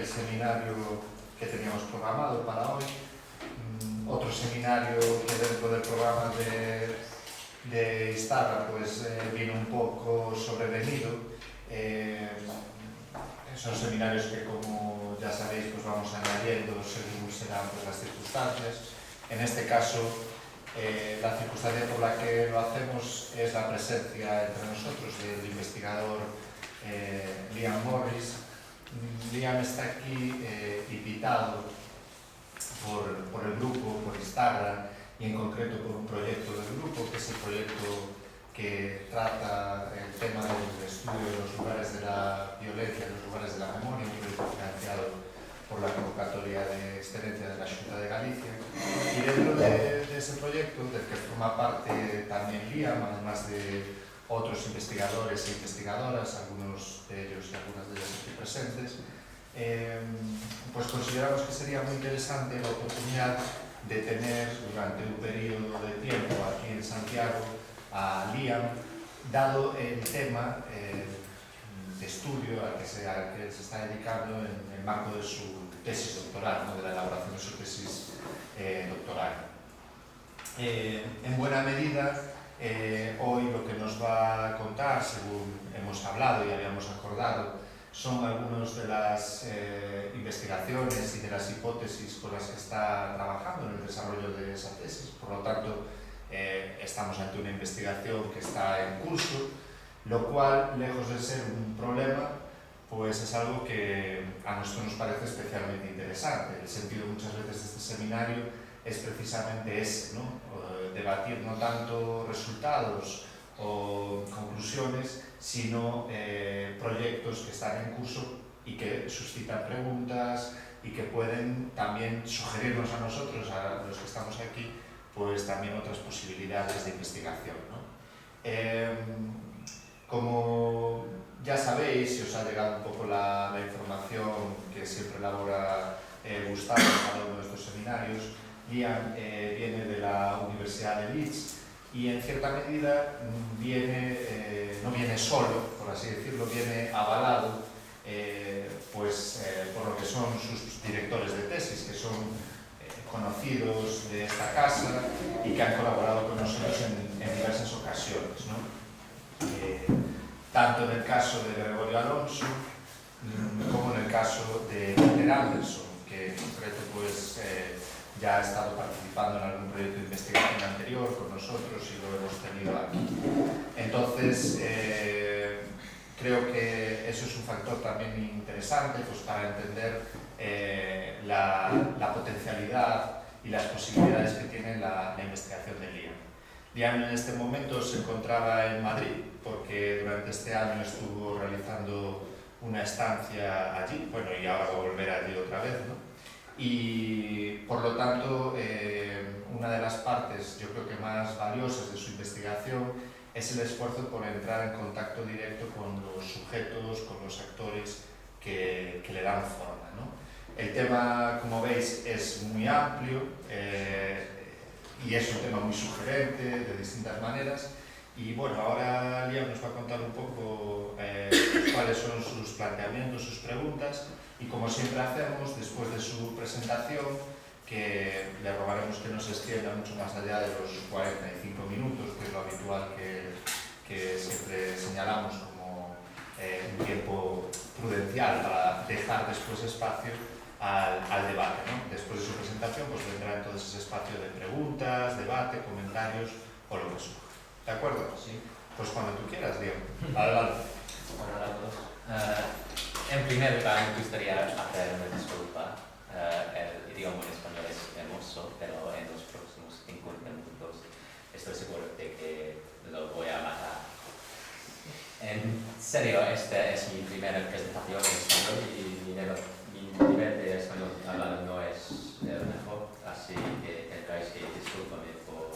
el seminario que teníamos programado para hoy. Otro seminario que dentro del programa de Istarra pues, vino un poco sobrevenido. Son seminarios que, como ya sabéis, pues vamos añadiendo según serán pues, las circunstancias. En este caso, la circunstancia por la que lo hacemos es la presencia entre nosotros del investigador Liam Morris. Liam está aquí invitado por el grupo, por Istarra, y en concreto por un proyecto del grupo, que es el proyecto que trata el tema del estudio de los lugares de la violencia, de los lugares de la memoria, un proyecto financiado por la convocatoria de excelencia de la Xunta de Galicia. Y dentro de ese proyecto, del que forma parte también Liam, además de otros investigadores e investigadoras, algunos de ellos y algunas de ellas aquí presentes, pues consideramos que sería muy interesante la oportunidad de tener durante un periodo de tiempo aquí en Santiago a Liam, dado el tema de estudio al que se está dedicando en el marco de su tesis doctoral, ¿no? De la elaboración de su tesis doctoral. En buena medida, hoy lo que nos va a contar, según hemos hablado y habíamos acordado, son algunas de las investigaciones y de las hipótesis con las que está trabajando en el desarrollo de esa tesis. Por lo tanto, estamos ante una investigación que está en curso, lo cual, lejos de ser un problema, pues es algo que a nosotros nos parece especialmente interesante. El sentido muchas veces de este seminario es precisamente ese, ¿no? Debatir no tanto resultados o conclusiones, sino proyectos que están en curso y que suscitan preguntas y que pueden también sugerirnos a nosotros, a los que estamos aquí, pues también otras posibilidades de investigación, ¿no? Como ya sabéis, si os ha llegado un poco la información que siempre elabora Gustavo en cada uno de estos seminarios, Liam viene de la Universidad de Leeds y en cierta medida no viene solo, por así decirlo, viene avalado por lo que son sus directores de tesis, que son conocidos de esta casa y que han colaborado con nosotros en diversas ocasiones, ¿no? Tanto en el caso de Gregorio Alonso como en el caso de Peter Anderson, que en concreto pues, ya ha estado participando en algún proyecto de investigación anterior con nosotros y lo hemos tenido aquí. Entonces, creo que eso es un factor también interesante pues, para entender la potencialidad y las posibilidades que tiene la investigación de Liam. Liam en este momento se encontraba en Madrid porque durante este año estuvo realizando una estancia allí, bueno, y ahora va a volver allí otra vez, ¿no? Y por lo tanto, una de las partes, yo creo que más valiosas de su investigación es el esfuerzo por entrar en contacto directo con los sujetos, con los actores que le dan forma, ¿no? El tema, como veis, es muy amplio y es un tema muy sugerente de distintas maneras. Y bueno, ahora Liam nos va a contar un poco cuáles son sus planteamientos, sus preguntas, y como siempre hacemos, después de su presentación, que le rogaremos que no se extienda mucho más allá de los 45 minutos, que es lo habitual que siempre señalamos como un tiempo prudencial para dejar después espacio al debate, ¿no? Después de su presentación pues vendrá entonces ese espacio de preguntas, debate, comentarios o lo que surja. ¿De acuerdo? Sí. Pues cuando tú quieras, Liam. Adelante. Hola a todos. En primer lugar, me gustaría hacer una disculpa. El idioma en español es hermoso, pero en los próximos 50 minutos estoy seguro de que lo voy a matar. En serio, esta es mi primera presentación en español y mi nivel de español hablado no es el mejor, así que tendréis que disculparme por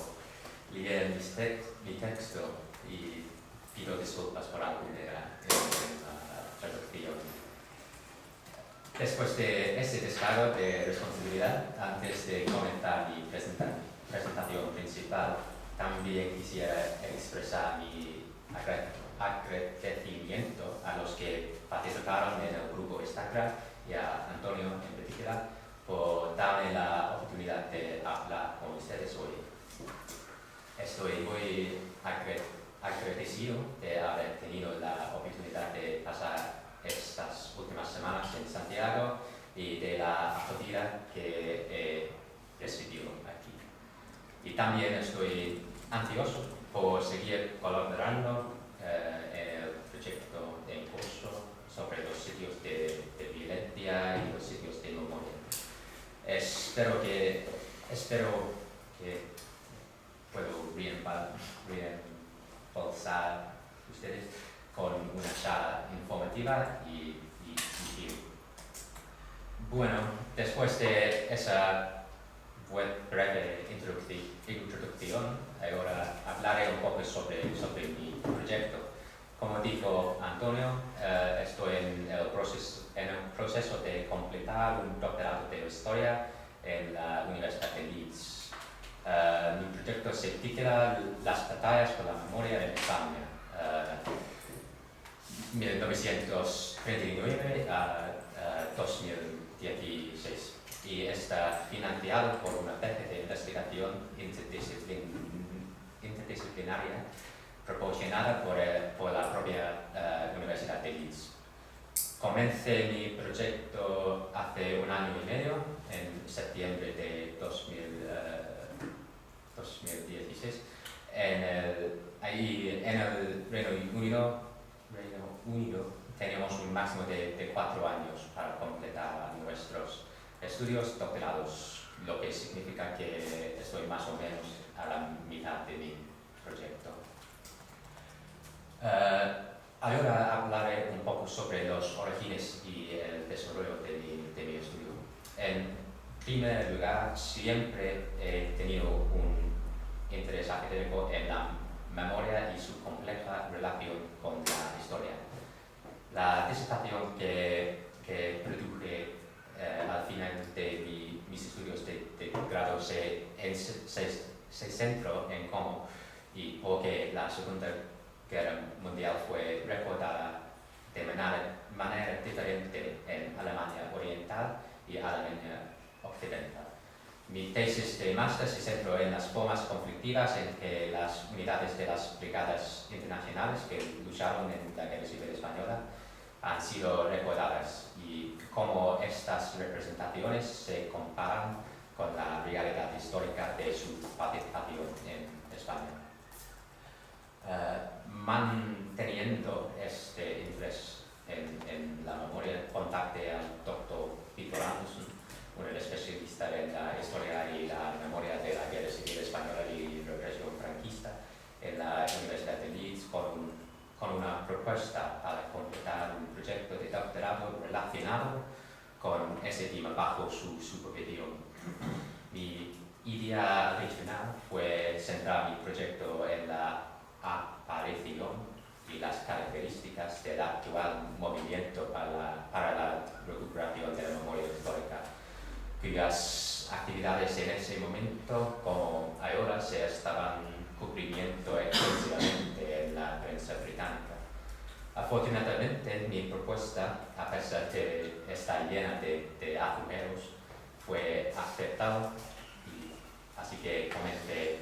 leer mi texto y pido disculpas por alguna traducción. Después de este descargo de responsabilidad, antes de comenzar mi presentación principal, también quisiera expresar mi agradecimiento a los que participaron en el grupo Sacra y a Antonio en particular por darme la oportunidad de hablar con ustedes hoy. Estoy muy agradecido de haber tenido la oportunidad de pasar estas últimas semanas en Santiago y de la acogida que he recibido aquí. Y también estoy ansioso por seguir colaborando en el proyecto en curso sobre los sitios de violencia y los sitios de memoria. Espero que puedo reembolsar ustedes con una charla informativa y útil. Bueno, después de esa breve introducción, ahora hablaré un poco sobre mi proyecto. Como dijo Antonio, estoy en el proceso de completar un doctorado de historia en la Universidad de Leeds. Mi proyecto se titula Las batallas por la memoria en España, 1939 a 2016, y está financiado por una beca de investigación interdisciplinaria proporcionada por la propia Universidad de Leeds. Comencé mi proyecto hace 1 año y medio, en septiembre de 2016, en el Reino Unido teníamos un máximo de 4 años para completar nuestros estudios doctorados, lo que significa que estoy más o menos a la mitad de mi proyecto. Ahora hablaré un poco sobre los orígenes y el desarrollo de mi estudio. En primer lugar, siempre he tenido un interés académico en la memoria y su compleja relación con la historia. La disertación que produje al final de mis estudios de grado se centró en cómo y por qué la Segunda Guerra Mundial fue recordada de manera diferente en Alemania Oriental y Alemania Occidental. Mi tesis de máster se centró en las formas conflictivas en que las unidades de las brigadas internacionales que lucharon en la Guerra Civil Española han sido recordadas y cómo estas representaciones se comparan con la realidad histórica de su participación en España. Manteniendo este interés en la memoria, contacté al doctor Víctor Anderson, un especialista en la historia y la memoria de la Guerra Civil Española y represión franquista en la Universidad de Leeds con una propuesta para completar un proyecto de doctorado relacionado con ese tema bajo su supervisión. Mi idea original fue centrar mi proyecto en la aparición y las características del actual movimiento para la recuperación de la memoria histórica, cuyas actividades en ese momento, como ahora, se estaban cubriendo extensivamente en la prensa británica. Afortunadamente, mi propuesta, a pesar de estar llena de agujeros, fue aceptada, y así que comencé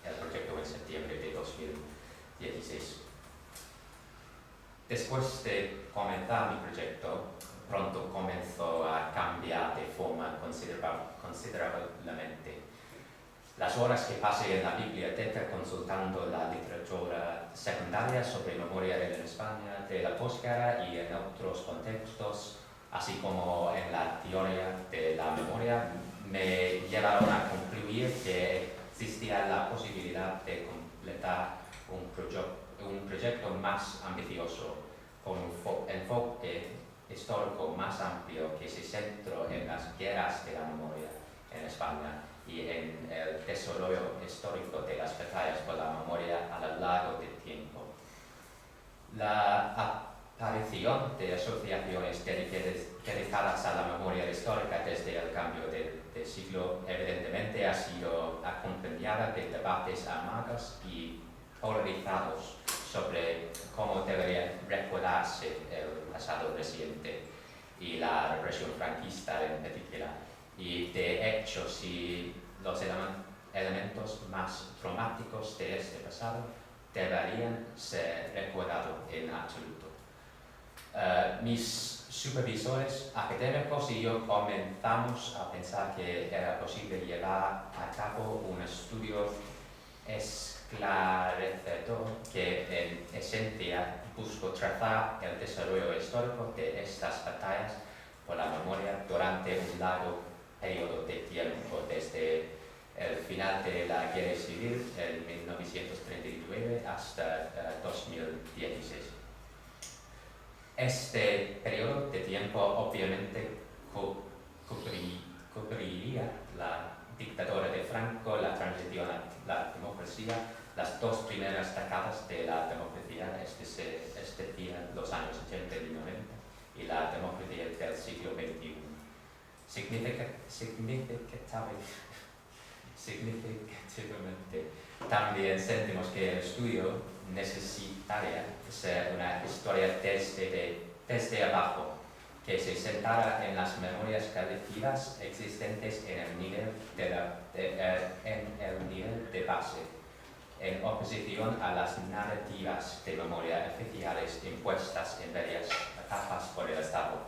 el proyecto en septiembre de 2016. Después de comenzar mi proyecto, pronto comenzó a cambiar de forma considerablemente. Las horas que pasé en la biblioteca consultando la literatura secundaria sobre memoria en España de la posguerra y en otros contextos, así como en la teoría de la memoria, me llevaron a concluir que existía la posibilidad de completar un proyecto más ambicioso, con un enfoque histórico más amplio que se centró en las guerras de la memoria en España y en el desarrollo histórico de las batallas por la memoria a lo largo del tiempo. La aparición de asociaciones dedicadas a la memoria histórica desde el cambio de siglo evidentemente ha sido acompañada de debates amargos y polarizados sobre cómo debería recordarse el pasado reciente. y la represión franquista en particular. Y de hecho, si los elementos más traumáticos de este pasado deberían ser recordados en absoluto. Mis supervisores académicos y yo comenzamos a pensar que era posible llevar a cabo un estudio esclarecedor que en esencia buscó trazar el desarrollo histórico de estas batallas por la memoria durante un largo periodo de tiempo, desde el final de la Guerra Civil en 1939 hasta 2016. Este periodo de tiempo obviamente cubriría la dictadura de Franco, la transición a la democracia, las dos primeras décadas de la democracia, es decir, los años 80 y 90, y la democracia del siglo XXI. Significativamente, también sentimos que el estudio necesitaría ser una historia desde abajo, que se centrara en las memorias colectivas existentes en el nivel de base, en oposición a las narrativas de memoria oficiales impuestas en varias etapas por el Estado.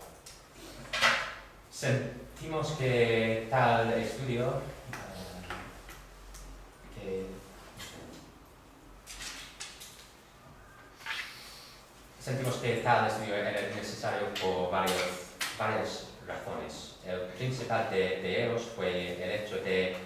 Sentimos que tal estudio era necesario por varias razones. El principal de ellos fue el hecho de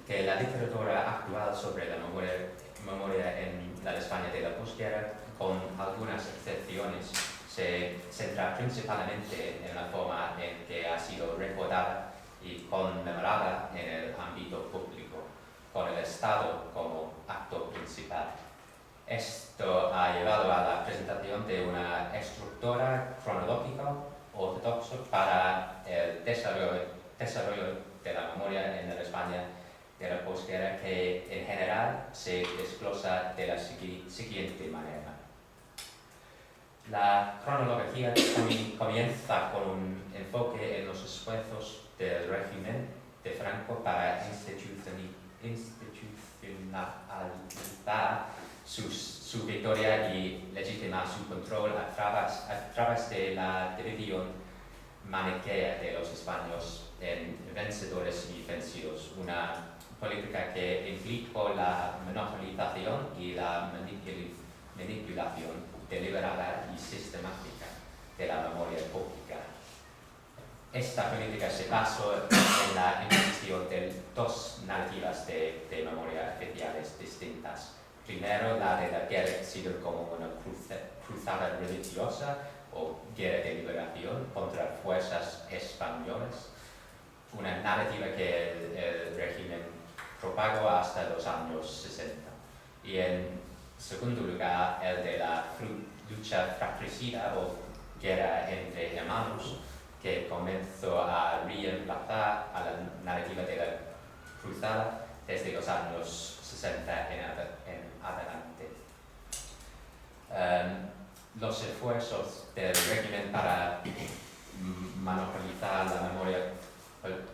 que la literatura actual sobre la memoria en la España de la posguerra, con algunas excepciones, se centra principalmente en la forma en que ha sido recordada y conmemorada en el ámbito público, con el Estado como actor principal. Esto ha llevado a la presentación de una estructura cronológica ortodoxa para el desarrollo de la memoria en la España de la posguerra, que en general se desglosa de la siguiente manera. La cronología comienza con un enfoque en los esfuerzos del régimen de Franco para institucionalizar su victoria y legitimar su control a través de la división maniquea de los españoles en vencedores y vencidos, una política que implicó la monopolización y la manipulación deliberada y sistemática de la memoria pública. Esta política se basó en la imposición de dos narrativas de memoria oficiales distintas. Primero, la de la guerra civil como una cruzada religiosa o guerra de liberación contra fuerzas españolas, una narrativa que el régimen propagó hasta los años 60. Y en segundo lugar, el de la lucha fratricida o guerra entre hermanos, que comenzó a reemplazar a la narrativa de la cruzada desde los años 60 en adelante. Los esfuerzos del régimen para monopolizar la memoria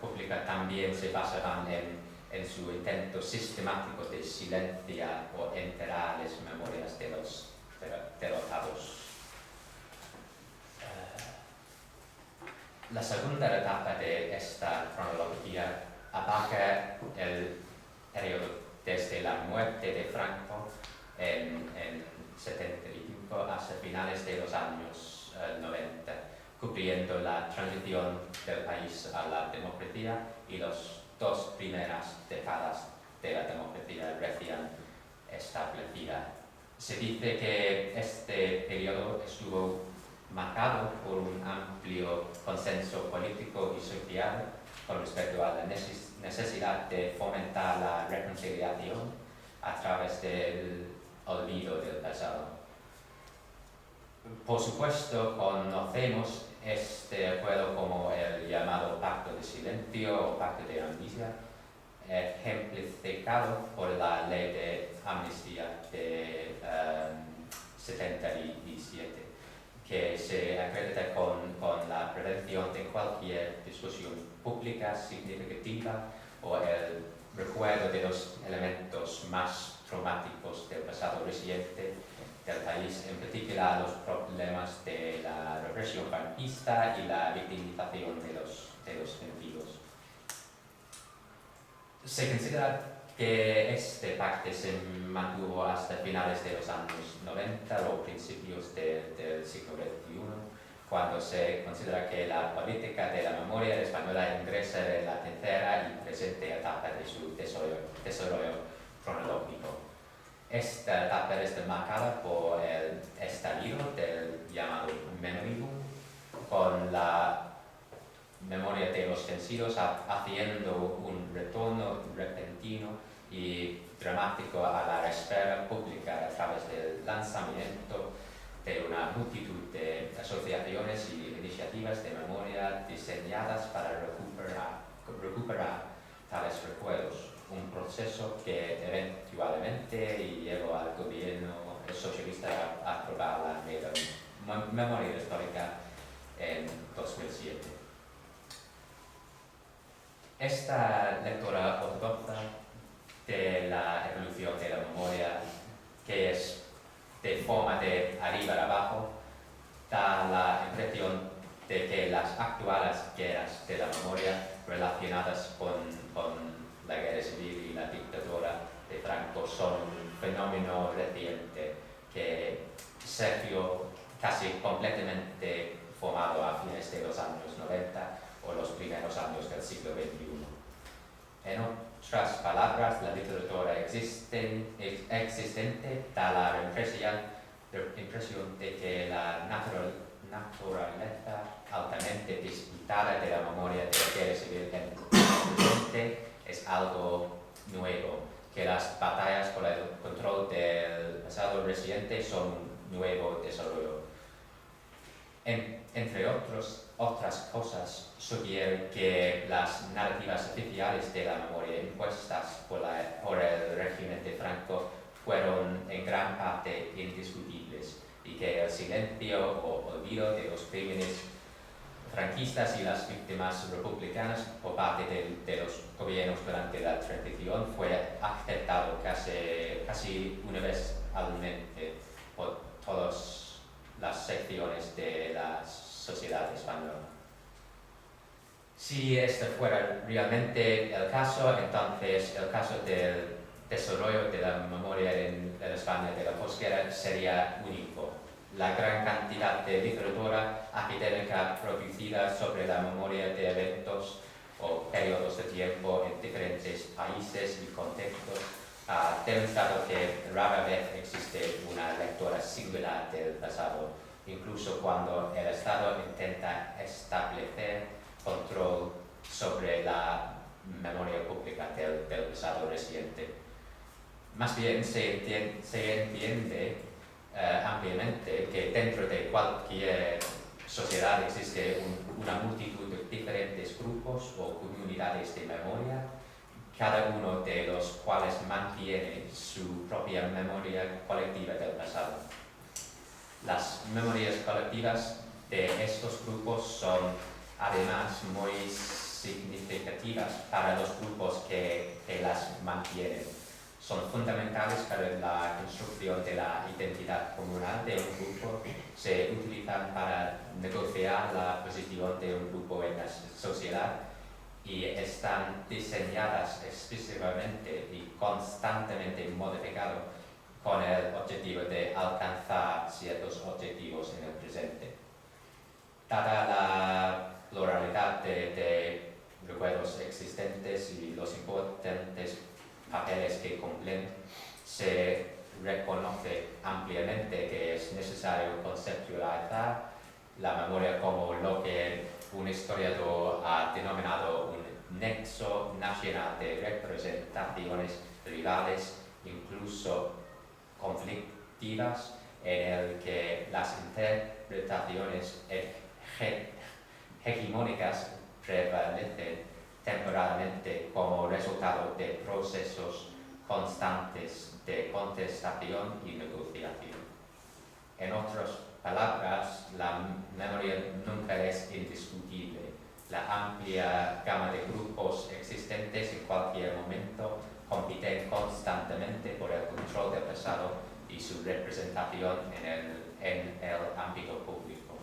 pública también se basaban en su intento sistemático de silenciar o enterrar las memorias de los derrotados. La segunda etapa de esta cronología abarca el periodo desde la muerte de Franco en 75 hasta finales de los años 90, cubriendo la transición del país a la democracia y las dos primeras décadas de la democracia recién establecida. Se dice que este periodo estuvo marcado por un amplio consenso político y social con respecto a la necesidad de fomentar la reconciliación a través del olvido del pasado. Por supuesto, conocemos este acuerdo como el llamado Pacto de Silencio o Pacto de Amnistía, ejemplificado por la Ley de Amnistía de 77, que se acredita con la prevención recuperación de cualquier discusión pública significativa o el recuerdo de los elementos más traumáticos del pasado reciente del país, en particular los problemas de la represión franquista y la victimización de los enemigos. Se considera que este pacto se mantuvo hasta finales de los años 90 o principios del siglo XXI, cuando se considera que la política de la memoria española ingresa en la tercera y presente etapa de su desarrollo cronológico. Esta etapa está marcada por el estallido del llamado memory boom, con la memoria de los vencidos haciendo un retorno repentino y dramático a la esfera pública a través del lanzamiento de una multitud de asociaciones y iniciativas de memoria diseñadas para recuperar tales recuerdos, un proceso que eventualmente llevó al gobierno socialista a aprobar la memoria histórica en 2007. Esta lectura ortodoxa de la evolución de la memoria, que es de forma de arriba a abajo, da la impresión de que las actuales guerras de la memoria relacionadas con la guerra civil y la dictadura de Franco son un fenómeno reciente que se vio casi completamente formado a fines de los años 90 o los primeros años del siglo XXI. En otras palabras, la literatura existente da la impresión de que la naturaleza altamente disputada de la memoria de la guerra civil en el presente es algo nuevo, que las batallas por el control del pasado reciente son un nuevo desarrollo. Entre otras cosas, sugiere que las narrativas oficiales de la memoria impuestas por el régimen de Franco fueron en gran parte indiscutibles y que el silencio o olvido de los crímenes franquistas y las víctimas republicanas por parte de los gobiernos durante la transición fue aceptado casi universalmente por todas las secciones de la sociedad española. Si este fuera realmente el caso, entonces el caso del desarrollo de la memoria en la España de la posguerra sería único. La gran cantidad de literatura académica producida sobre la memoria de eventos o periodos de tiempo en diferentes países y contextos ha demostrado que rara vez existe una lectura singular del pasado, incluso cuando el Estado intenta establecer control sobre la memoria pública del pasado reciente. Más bien se entiende ampliamente que dentro de cualquier sociedad existe una multitud de diferentes grupos o comunidades de memoria, cada uno de los cuales mantiene su propia memoria colectiva del pasado. Las memorias colectivas de estos grupos son además muy significativas para los grupos que las mantienen. Son fundamentales para la construcción de la identidad comunal de un grupo, se utilizan para negociar la posición de un grupo en la sociedad y están diseñadas exclusivamente y constantemente modificadas con el objetivo de alcanzar ciertos objetivos en el presente. Dada la pluralidad de recuerdos existentes y los importantes papeles que cumplen, se reconoce ampliamente que es necesario conceptualizar la memoria como lo que un historiador ha denominado un nexo nacional de representaciones rivales, incluso conflictivas, en el que las interpretaciones hegemónicas prevalecen temporalmente como resultado de procesos constantes de contestación y negociación. En otras palabras, la memoria nunca es indiscutible La amplia gama de grupos existentes en cualquier momento compiten constantemente por el control del pasado y su representación en el ámbito público.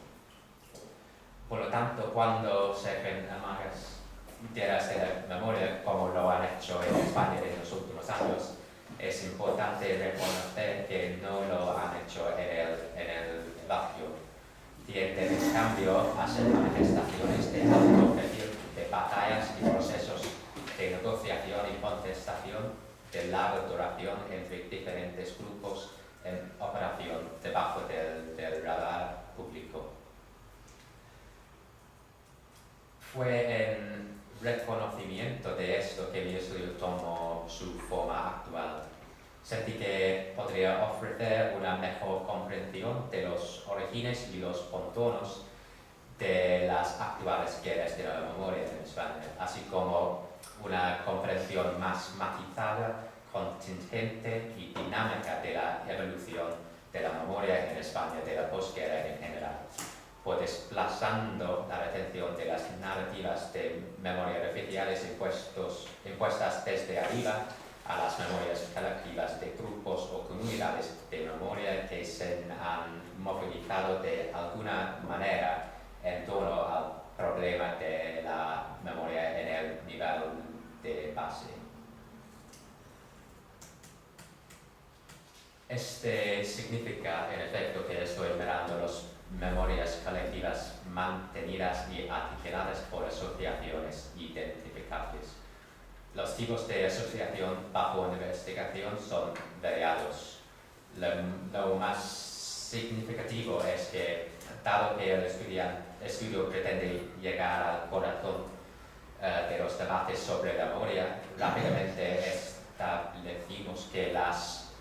Por lo tanto, cuando surgen días de la memoria, como lo han hecho en España en los últimos años, es importante reconocer que no lo han hecho en el vacío. Tienden, en cambio, a ser manifestaciones de alto perfil, de batallas y procesos de negociación y contestación de larga duración entre diferentes grupos en operación debajo del radar público. Fue en reconocimiento de esto que mi estudio tomó su forma actual. Sentí que podría ofrecer una mejor comprensión de los orígenes y los contornos de las actuales guerras de la memoria en España, así como una comprensión más matizada, contingente y dinámica de la evolución de la memoria en España de la posguerra en general, pues desplazando la atención de las narrativas de memoria oficiales impuestas desde arriba a las memorias colectivas de grupos o comunidades de memoria que se han movilizado de alguna manera en torno al problema de la memoria en el nivel de base. Este significa, en efecto, que estoy mirando las memorias colectivas mantenidas y articuladas por asociaciones identificables. Los tipos de asociación bajo investigación son variados. Lo más significativo es que, dado que el estudio pretende llegar al corazón de los debates sobre la memoria, rápidamente establecimos que las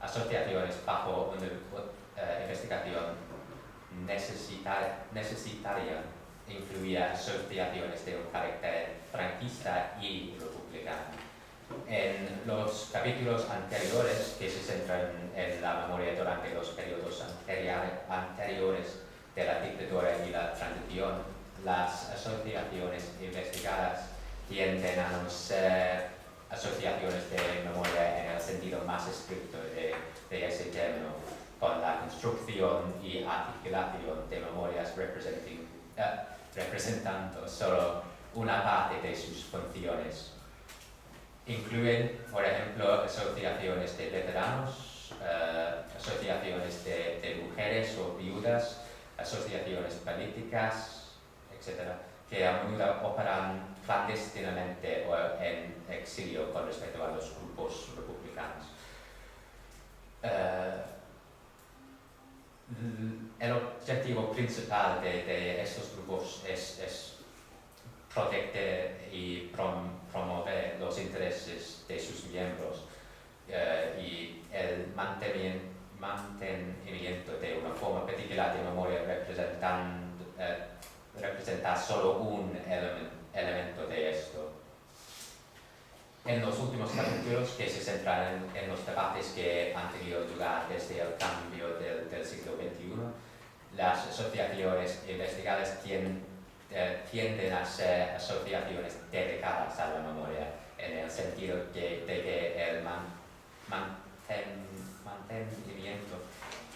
asociaciones bajo investigación necesitarían incluir asociaciones de un carácter franquista y republicano. En los capítulos anteriores, que se centran en la memoria durante los periodos anteriores de la dictadura y la transición, las asociaciones investigadas tienden a no ser asociaciones de memoria en el sentido más estricto de ese término, con la construcción y articulación de memorias representando solo una parte de sus funciones. Incluyen, por ejemplo, asociaciones de veteranos, asociaciones de mujeres o viudas, asociaciones políticas, etc., que a menudo operan clandestinamente o en exilio con respecto a los grupos republicanos. El objetivo principal de estos grupos es proteger y promover los intereses de sus miembros y el mantenimiento de una forma particular de memoria representa solo un elemento de esto. En los últimos capítulos, que se centran en los debates que han tenido lugar desde el cambio del siglo XXI, las asociaciones investigadas tienden a ser asociaciones dedicadas a la memoria, en el sentido de que el mantenimiento,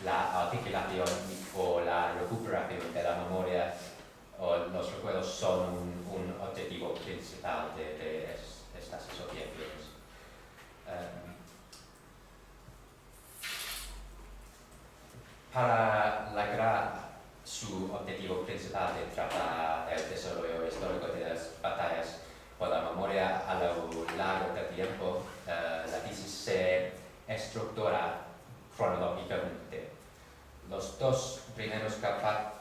la articulación o la recuperación de la memoria o los recuerdos son un objetivo principal de estas asociaciones. Para lograr su objetivo principal de tratar el desarrollo histórico de las batallas por la memoria a lo largo del tiempo, la tesis se estructura cronológicamente. Los dos primeros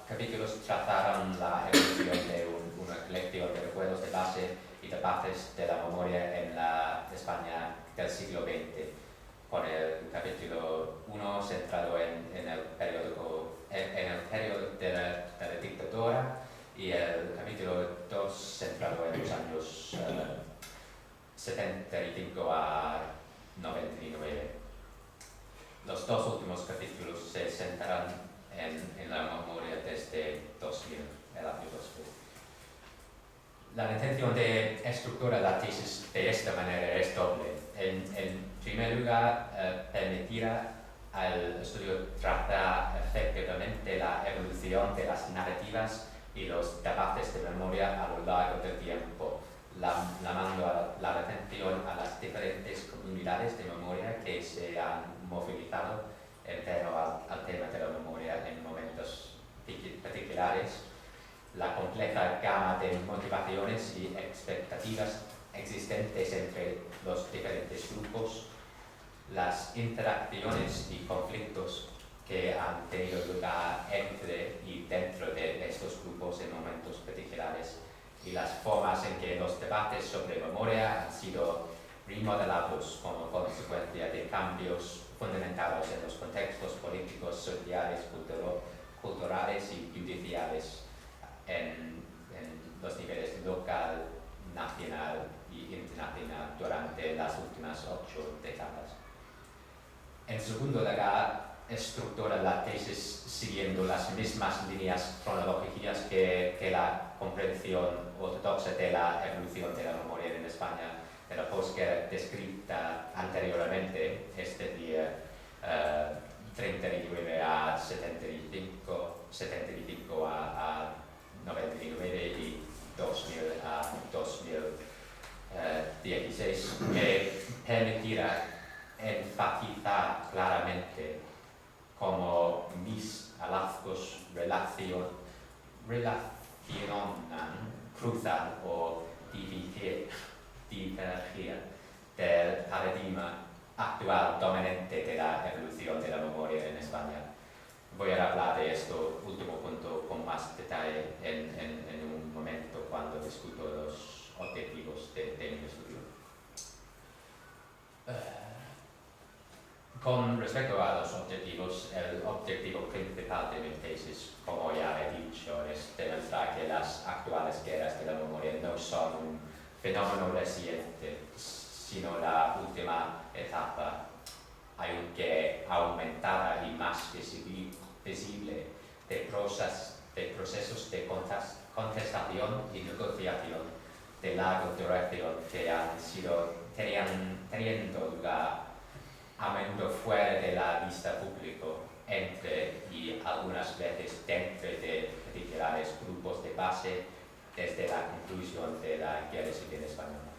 capítulos trataron la evolución de una colección de recuerdos de base y debates de la memoria en la España del siglo XX, con el capítulo 1 centrado en el periodo de la dictadura y el capítulo 2 centrado en los años 75 a 99. Los dos últimos capítulos se centran en la memoria desde 2000, el año 2000. La intención de estructurar la tesis de esta manera es doble. En primer lugar, permitirá al estudio tratar efectivamente la evolución de las narrativas y los debates de memoria a lo largo del tiempo, llamando la atención a las diferentes comunidades de memoria que se han movilizado en torno al tema de la memoria en momentos particulares, la compleja gama de motivaciones y expectativas existentes entre los diferentes grupos, las interacciones y conflictos que han tenido lugar entre y dentro de estos grupos en momentos particulares y las formas en que los debates sobre memoria han sido remodelados como consecuencia de cambios fundamentados en los contextos políticos, sociales, culturales y judiciales en los niveles local, nacional y internacional durante las últimas 8 décadas. En segundo lugar, estructura la tesis siguiendo las mismas líneas cronológicas que la comprensión ortodoxa de la evolución de la memoria en España de la posguerra descrita anteriormente, es decir, 39 a 75 a 99 y 2000 a 2016, que permitirá enfatizar claramente cómo mis hallazgos relacionan, cruzan o divergen del paradigma actual dominante de la evolución de la memoria en España. Voy a hablar de esto último punto con más detalle en un momento cuando discuto los objetivos de mi estudio. Con respecto a los objetivos, el objetivo principal de mi tesis, como ya he dicho, es demostrar que las actuales guerras de la memoria no son un fenómeno reciente, sino la última etapa, aunque aumentada y más visible, de procesos de contestación y negociación de larga duración que han sido teniendo lugar a menudo fuera de la vista pública, entre y algunas veces dentro de particulares grupos de base desde la conclusión de la Guerra Civil Española.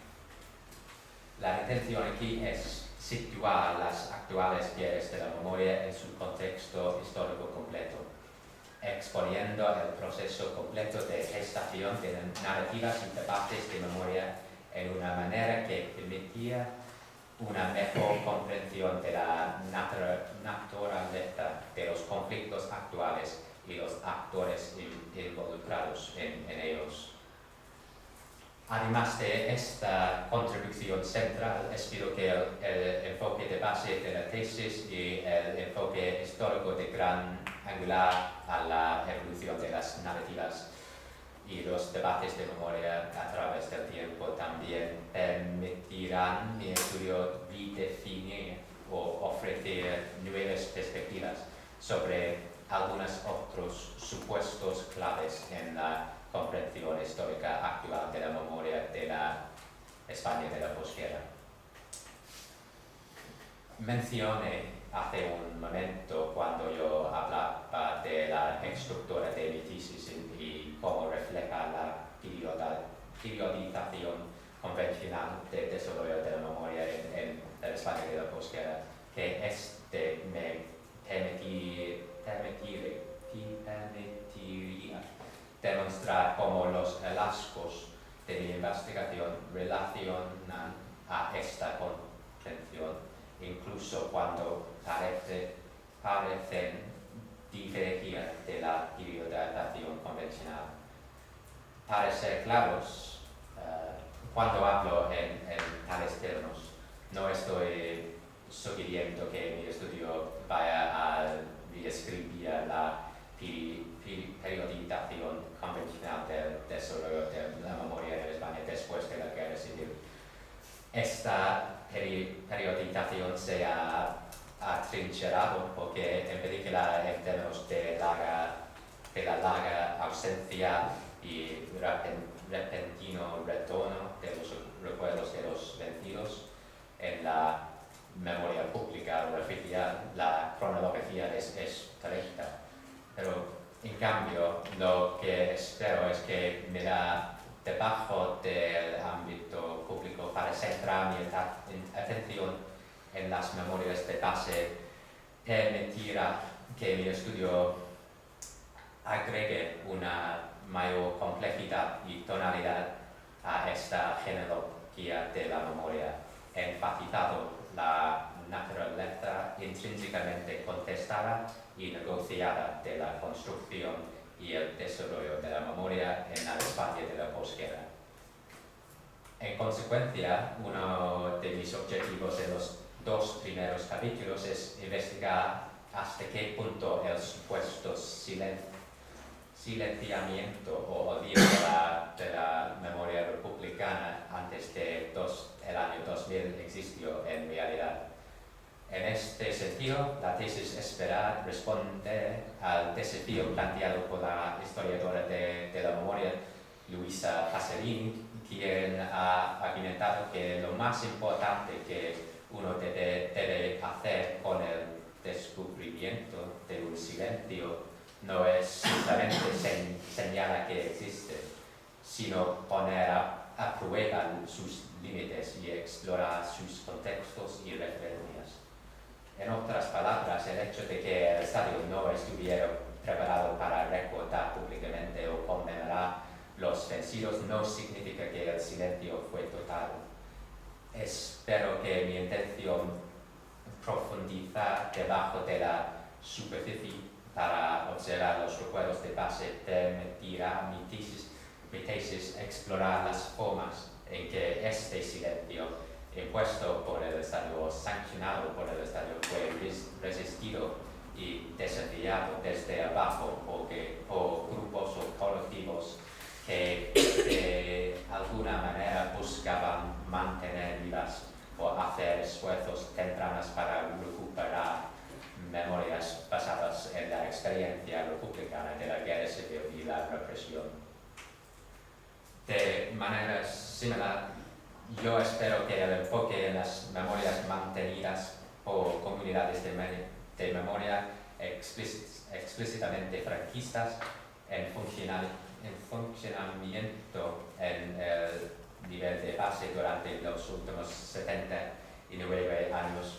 La intención aquí es situar las actuales guerras de la memoria en su contexto histórico completo, exponiendo el proceso completo de gestación de narrativas y debates de memoria en una manera que permitía una mejor comprensión de la naturaleza de los conflictos actuales y los actores involucrados en ellos. Además de esta contribución central, espero que el enfoque de base de la tesis y el enfoque histórico de gran angular a la evolución de las narrativas y los debates de memoria a través del tiempo también permitirán mi estudio redefinir o ofrecer nuevas perspectivas sobre algunos otros supuestos claves en la comprensión histórica actual de la memoria de la España de la posguerra. Mencioné hace un momento cuando yo hablaba de la estructura de mi tesis y cómo refleja la periodización convencional de desarrollo de la memoria en la España de la posguerra, que me permitiría demostrar cómo los hallazgos de mi investigación relacionan a esta comprensión, incluso cuando parecen divergir de la periodización convencional. Para ser claros, cuando hablo en tales términos, no estoy sugiriendo que mi estudio vaya a reescribir la periodización convencional del desarrollo de la memoria en España después de la Guerra Civil. Esta periodización se ha atrincherado porque en particular en términos de la larga ausencia y repentino retorno de los recuerdos de los vencidos. En la memoria pública o oficial, la cronología es correcta. Pero, en cambio, lo que espero es que mirar debajo del ámbito público para centrar mi atención en las memorias de base permitirá que mi estudio agregue una mayor complejidad y tonalidad a esta genealogía de la memoria, enfatizando la naturaleza intrínsecamente contestada y negociada de la construcción y el desarrollo de la memoria en el espacio de la posguerra. En consecuencia, uno de mis objetivos en los 2 primeros capítulos es investigar hasta qué punto el supuesto silenciamiento o olvido de la memoria republicana antes de el año 2000 existió en realidad. En este sentido, la tesis espera responder al desafío planteado por la historiadora de la memoria, Luisa Pasolini, quien ha argumentado que lo más importante que uno debe hacer con el descubrimiento de un silencio no es simplemente señalar que existe, sino poner a prueba sus límites y explorar sus contextos y referencias. En otras palabras, el hecho de que el Estado no estuviera preparado para recordar públicamente o conmemorar los vencidos no significa que el silencio fue total. Espero que mi intención profundizar debajo de la superficie para observar los recuerdos de base permitirá mi tesis explorar las formas en que este silencio impuesto por el Estado o sancionado por el Estado fue resistido y desafiado desde abajo por grupos o colectivos que de alguna manera buscaban mantener vivas o hacer esfuerzos tempranos para recuperar memorias basadas en la experiencia republicana de la guerra civil y la represión. De manera similar, yo espero que el enfoque en las memorias mantenidas por comunidades de memoria explícitamente franquistas en funcionamiento en el nivel de base durante los últimos 79 años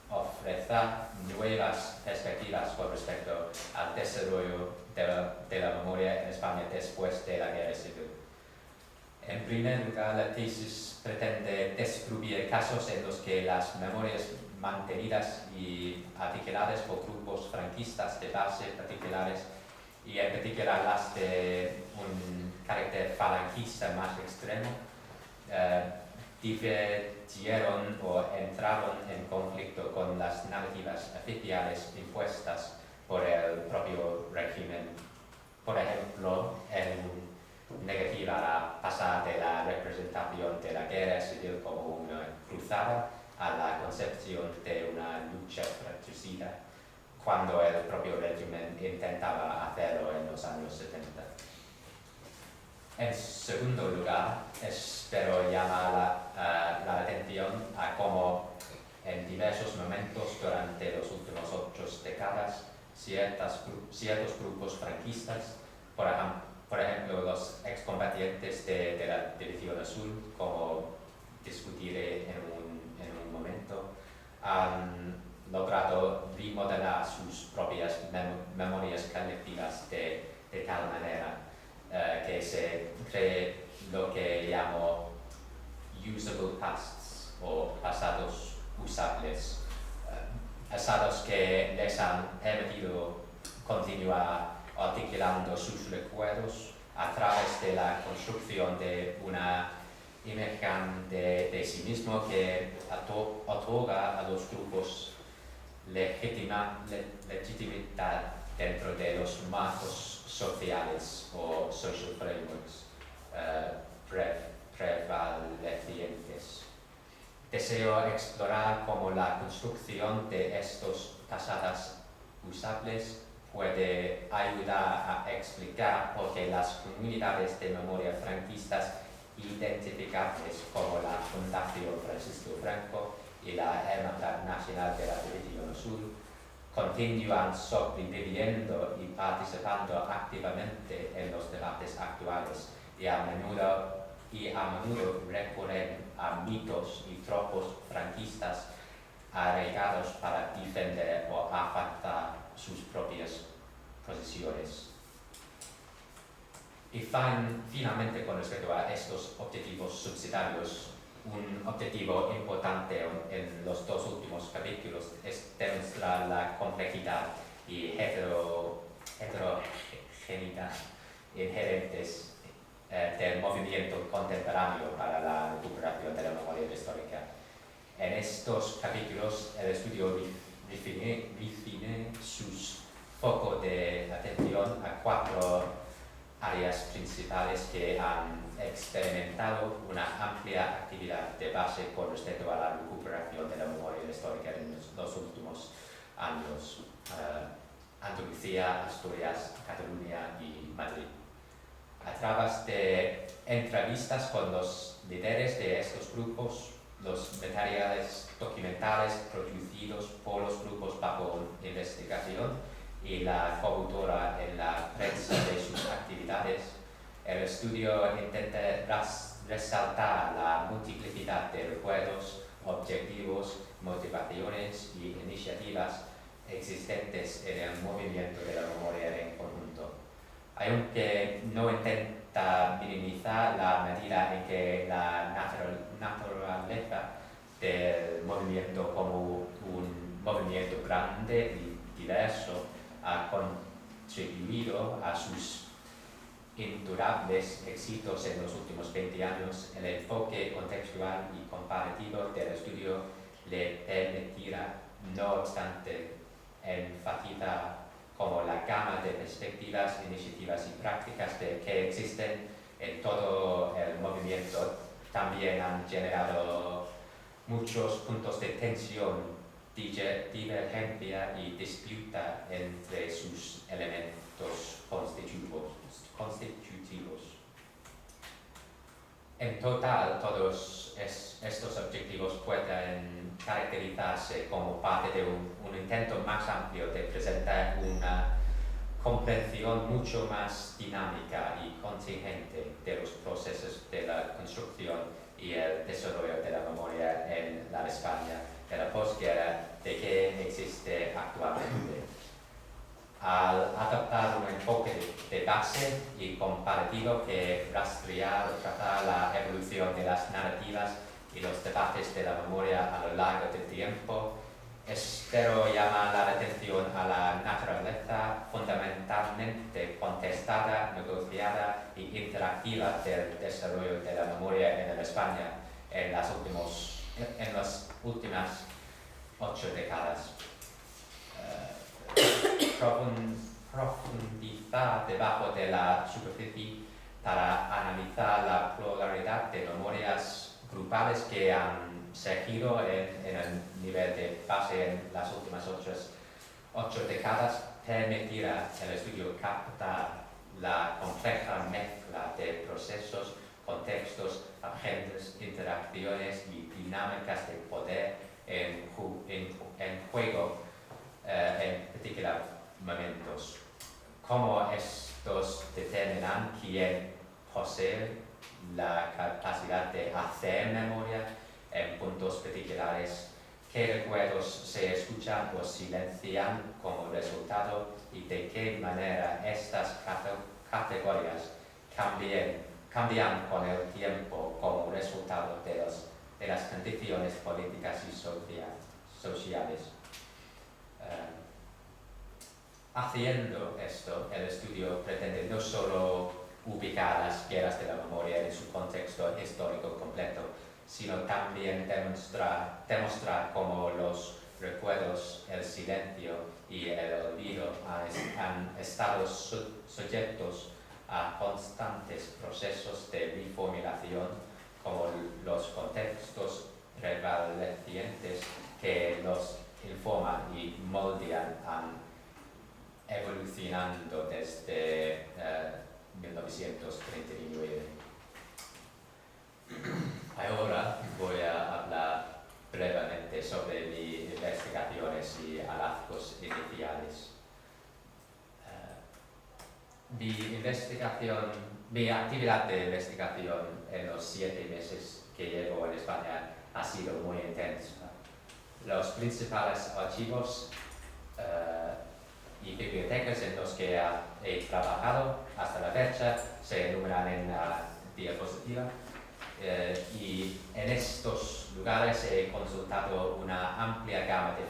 ofrecerá nuevas perspectivas con respecto al desarrollo de la memoria en España después de la guerra civil. En primer lugar, la tesis pretende descubrir casos en los que las memorias mantenidas y articuladas por grupos franquistas de base particulares y en particular las de un carácter falangista más extremo divergieron o entraron en conflicto con las narrativas oficiales impuestas por el propio régimen. Por ejemplo, en negativa a pasar de la representación de la guerra civil como una cruzada a la concepción de una lucha fratricida, cuando el propio régimen intentaba hacerlo en los años 70. En segundo lugar, espero llamar la atención a cómo en diversos momentos durante los últimos 8 décadas ciertos grupos franquistas, por ejemplo los excombatientes de la División Azul, como discutiré en un momento, han logrado remodelar sus propias memorias colectivas de tal manera que se cree lo que llamo usable pasts o pasados usables, pasados que les han permitido continuar articulando sus recuerdos a través de la construcción de una imagen de sí mismo que otorga a los grupos legitimidad dentro de los marcos sociales o social frameworks prevalecientes. Deseo explorar cómo la construcción de estos pasados usables puede ayudar a explicar por qué las comunidades de memoria franquistas identificables como la Fundación Francisco Franco y la Hermandad Nacional de la División Sur continúan sobreviviendo y participando activamente en los debates actuales y a menudo recurren a mitos y tropos franquistas arraigados para defender o afectar sus propias posiciones. Y finalmente, con respecto a estos objetivos subsidiarios, un objetivo importante en los dos últimos capítulos es demostrar la complejidad y heterogeneidad inherentes del movimiento contemporáneo para la recuperación de la memoria histórica. En estos capítulos, el estudio define sus focos de atención a 4 áreas principales que han experimentado una amplia actividad de base con respecto a la recuperación de la memoria histórica en los últimos años: Andalucía, Asturias, Cataluña y Madrid. A través de entrevistas con los líderes de estos grupos, los materiales documentales producidos por los grupos bajo investigación y la cobertura en la prensa de sus actividades, el estudio intenta resaltar la multiplicidad de recuerdos, objetivos, motivaciones y iniciativas existentes en el movimiento de la memoria en conjunto. Aunque no intenta minimizar la medida en que la naturaleza del movimiento como un movimiento grande y diverso ha contribuido a sus indurables éxitos en los últimos 20 años, el enfoque contextual y comparativo del estudio le permitirá, no obstante, enfatizar como la gama de perspectivas, iniciativas y prácticas que existen en todo el movimiento también han generado muchos puntos de tensión, divergencia y disputa entre sus elementos constitutivos. En total, todos estos objetivos pueden caracterizarse como parte de un intento más amplio de presentar una comprensión mucho más dinámica y contingente de los procesos de la construcción y el desarrollo de la memoria en la España de la posguerra de que existe actualmente. Al adoptar un enfoque de base y comparativo que rastrea o trata la evolución de las narrativas y los debates de la memoria a lo largo del tiempo, espero llamar la atención a la naturaleza fundamentalmente contestada, negociada e interactiva del desarrollo de la memoria en España en las últimas 8 décadas. Profundizar debajo de la superficie para analizar la pluralidad de memorias grupales que han surgido en el nivel de base en las últimas 8 décadas permitirá el estudio captar la compleja mezcla de procesos, contextos, agendas, interacciones y dinámicas de poder en juego en particulares momentos. Cómo estos determinan quién posee la capacidad de hacer memoria en puntos particulares, qué recuerdos se escuchan o silencian como resultado y de qué manera estas categorías cambian con el tiempo como resultado de las condiciones políticas y sociales. Haciendo esto, el estudio pretende no solo ubicar las guerras de la memoria en su contexto histórico completo, sino también demostrar cómo los recuerdos, el silencio y el olvido han estado sujetos a constantes procesos de reformulación, como los contextos prevalecientes que los informan y moldean han evolucionando desde 1939. Ahora voy a hablar brevemente sobre mis investigaciones y hallazgos iniciales. Mi actividad de investigación en los 7 meses que llevo en España ha sido muy intensa. Los principales archivos y bibliotecas en los que he trabajado hasta la fecha se enumeran en la diapositiva. Y en estos lugares he consultado una amplia gama de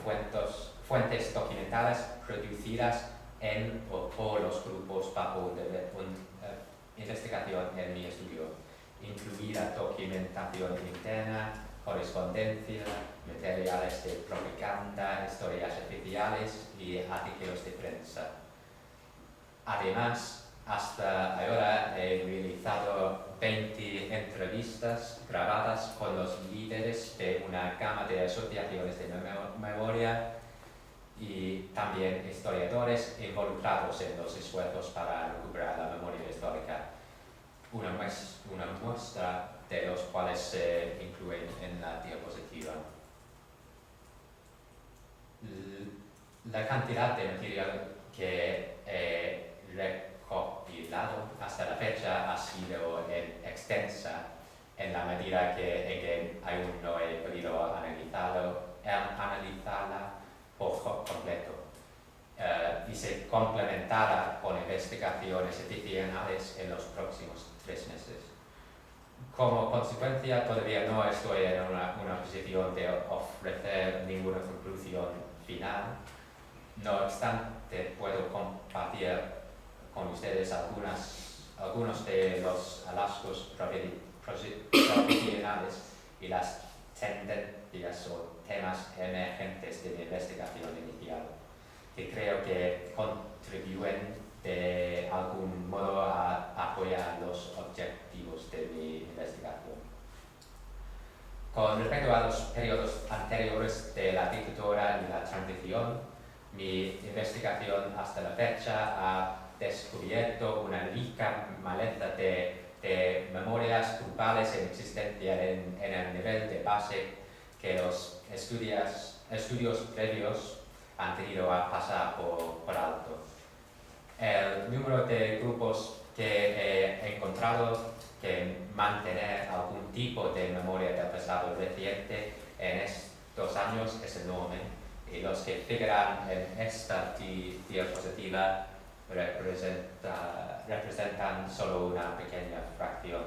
fuentes documentales producidas en o por los grupos bajo investigación en mi estudio, incluida documentación interna, correspondencia, materiales de propaganda, historias oficiales y artículos de prensa. Además, hasta ahora he realizado 20 entrevistas grabadas con los líderes de una gama de asociaciones de memoria y también historiadores involucrados en los esfuerzos para recuperar la memoria histórica. Una muestra de los cuales se incluyen en la diapositiva. La cantidad de material que he recopilado hasta la fecha ha sido extensa en la medida que aún no he podido analizarla por completo y se complementará con investigaciones adicionales en los próximos 3 meses. Como consecuencia, todavía no estoy en una posición de ofrecer ninguna conclusión final. No obstante, puedo compartir con ustedes algunos de los hallazgos provisionales y las tendencias o temas emergentes de mi investigación inicial, que creo que contribuyen de algún modo a apoyar los objetivos de mi investigación. Con respecto a los periodos anteriores de la dictadura y la transición, mi investigación hasta la fecha ha descubierto una rica maleza de memorias grupales en existencia en el nivel de base que los estudios previos han tenido a pasar por alto. El número de grupos que he encontrado que mantener algún tipo de memoria del pasado reciente en estos años es enorme, y los que figuran en esta diapositiva representan solo una pequeña fracción.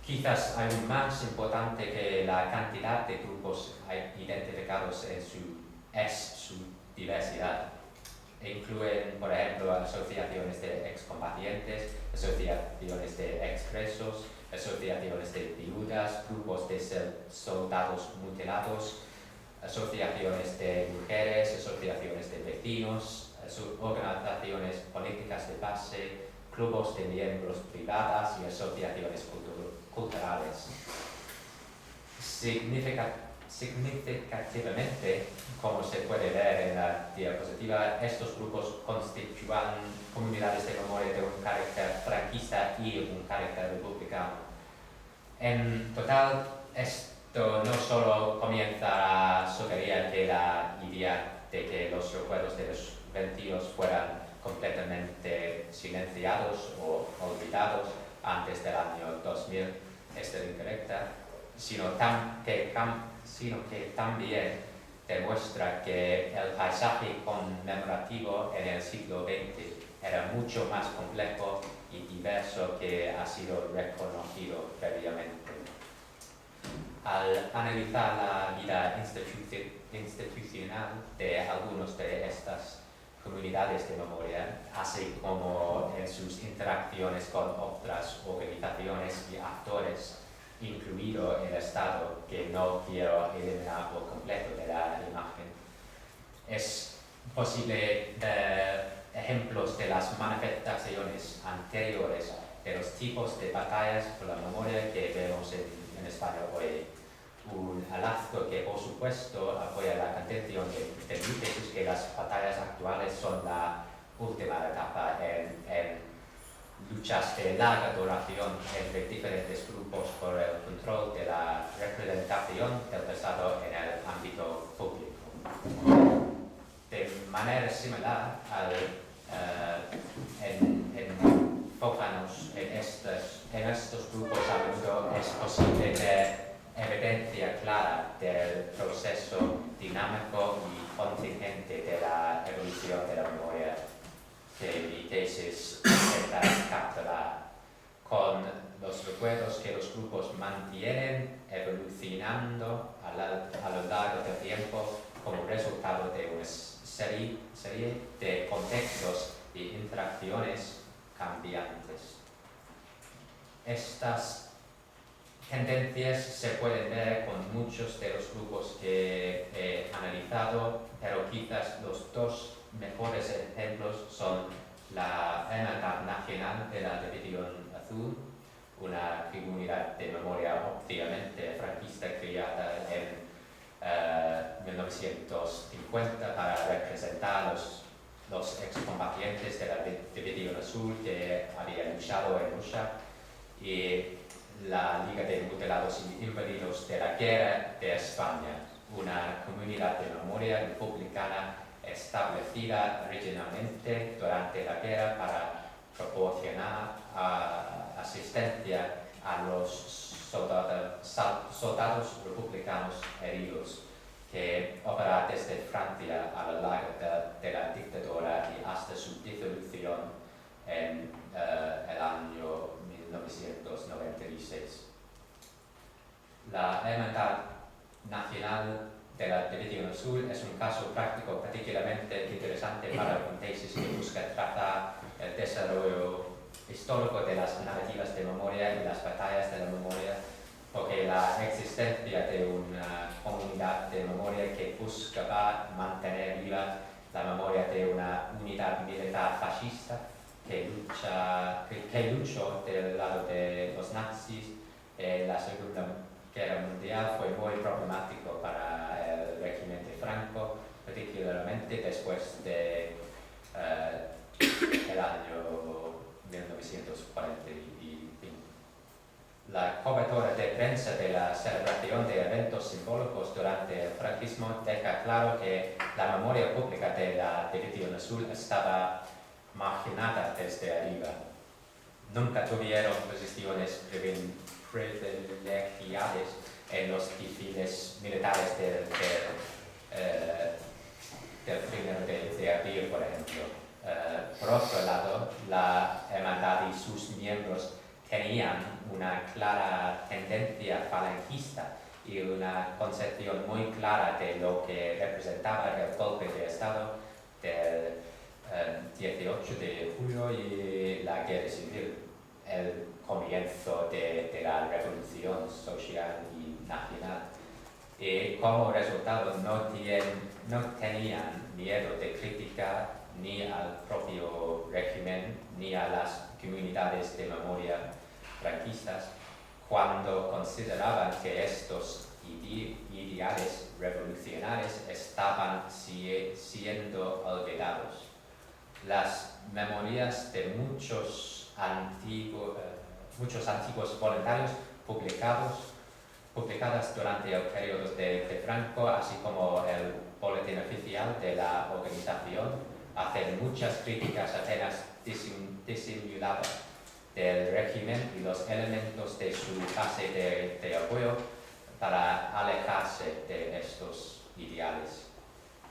Quizás aún más importante que la cantidad de grupos identificados es su diversidad. Incluyen, por ejemplo, asociaciones de excombatientes, asociaciones de expresos, asociaciones de viudas, grupos de soldados mutilados, asociaciones de mujeres, asociaciones de vecinos, organizaciones políticas de base, clubes de miembros privadas y asociaciones culturales. Significativamente, como se puede ver en la diapositiva, estos grupos constituyen comunidades de memoria de un carácter franquista y un carácter republicano. En total, esto no solo comienza a sugerir que la idea de que los recuerdos de los vencidos fueran completamente silenciados o olvidados antes del año 2000 es incorrecta, sino que también demuestra que el paisaje conmemorativo en el siglo XX era mucho más complejo y diverso que ha sido reconocido previamente. Al analizar la vida institucional de algunas de estas comunidades de memoria, así como en sus interacciones con otras organizaciones y actores, incluido el Estado, que no quiero eliminar por completo de la imagen, es posible ver ejemplos de las manifestaciones anteriores de los tipos de batallas por la memoria que vemos en España hoy. un hallazgo que, por supuesto, apoya la contención de hipótesis que las batallas actuales son la última etapa en luchas de larga duración entre diferentes grupos por el control de la representación del pasado en el ámbito público. De manera similar, enfócanos en estos grupos, a menudo es posible ver evidencia clara del proceso dinámico y contingente de la evolución de la memoria que mi tesis intenta capturar, con los recuerdos que los grupos mantienen evolucionando a lo largo del tiempo como resultado de una serie de contextos y interacciones cambiantes. Estas tendencias se pueden ver con muchos de los grupos que he analizado, pero quizás los dos mejores ejemplos son la Hermandad Nacional de la División Azul, una comunidad de memoria obviamente franquista creada en 1950 para representar los excombatientes de la División Azul que habían luchado en Rusia, y la Liga de Mutilados y Inválidos de la Guerra de España, una comunidad de memoria republicana establecida originalmente durante la guerra para proporcionar asistencia a los soldados republicanos heridos que operaban desde Francia a lo largo de la dictadura y hasta su disolución en el año 1996. La Hermandad Nacional de la División Azul es un caso práctico particularmente interesante para una tesis que busca tratar el desarrollo histórico de las narrativas de memoria y las batallas de la memoria, porque la existencia de una comunidad de memoria que buscaba mantener viva la memoria de una unidad militar fascista que luchó del lado de los nazis en la Segunda Guerra Mundial fue muy problemático para el régimen de Franco, particularmente después de el año 1945. La cobertura de prensa de la celebración de eventos simbólicos durante el franquismo deja claro que la memoria pública de la División Azul estaba marginada desde arriba. Nunca tuvieron posiciones privilegiadas en los desfiles militares del 1 de abril, por ejemplo. Por otro lado, la hermandad y sus miembros tenían una clara tendencia falangista y una concepción muy clara de lo que representaba el golpe de Estado del 18 de julio y la guerra civil, el comienzo de la revolución social y nacional. Y como resultado no tenían miedo de criticar ni al propio régimen ni a las comunidades de memoria franquistas cuando consideraban que estos ideales revolucionarios estaban siendo olvidados. Las memorias de muchos antiguos voluntarios publicadas durante el periodo de Franco, así como el boletín oficial de la organización, hacen muchas críticas apenas disimuladas del régimen y los elementos de su base de apoyo para alejarse de estos ideales.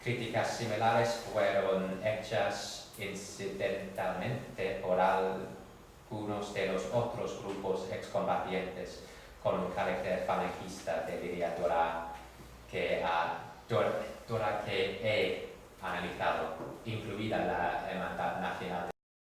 Críticas similares fueron hechas incidentalmente por algunos de los otros grupos excombatientes con un carácter falangista de literatura